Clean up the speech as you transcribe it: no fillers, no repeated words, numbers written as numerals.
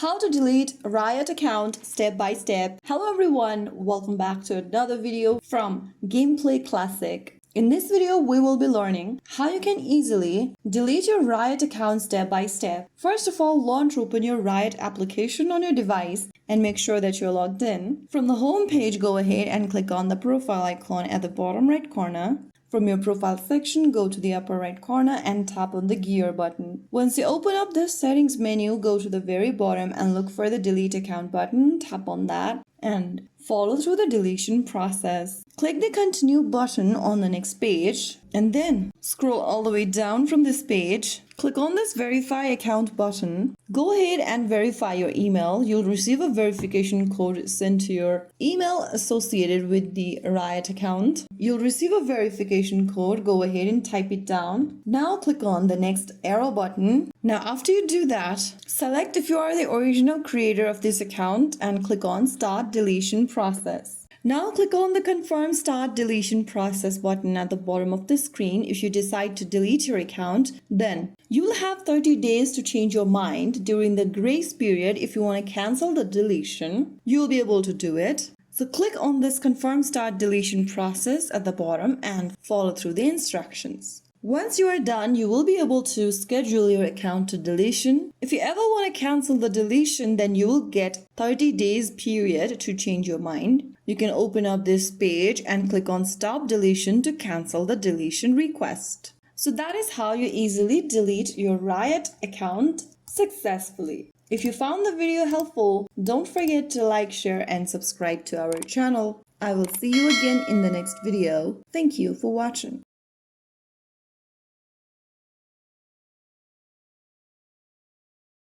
How to delete a Riot account step by step. Hello everyone, welcome back to another video from Gameplay Classic. In this video, we will be learning how you can easily delete your Riot account step by step. First of all, launch open your Riot application on your device and make sure that you're logged in. From the home page, go ahead and click on the profile icon at the bottom right corner. From your profile section, go to the upper right corner and tap on the gear button. Once you open up this settings menu, go to the very bottom and look for the delete account button. Tap on that and follow through the deletion process. Click the continue button on the next page and then scroll all the way down from this page. Click on this verify account button. Go ahead and verify your email. You'll receive a verification code sent to your email associated with the Riot account. You'll receive a verification code. Go ahead and type it down. Now click on the next arrow button. Now after you do that, select if you are the original creator of this account and click on Start Deletion Process. Now click on the Confirm Start Deletion Process button at the bottom of the screen. If you decide to delete your account, then you will have 30 days to change your mind. During the grace period, if you want to cancel the deletion, you will be able to do it. So click on this Confirm Start Deletion Process at the bottom and follow through the instructions. Once you are done, you will be able to schedule your account to deletion. If you ever want to cancel the deletion, then you will get 30 days period to change your mind. You can open up this page and click on Stop Deletion to cancel the deletion request. So that is how you easily delete your Riot account successfully. If you found the video helpful, don't forget to like, share, and subscribe to our channel. I will see you again in the next video. Thank you for watching.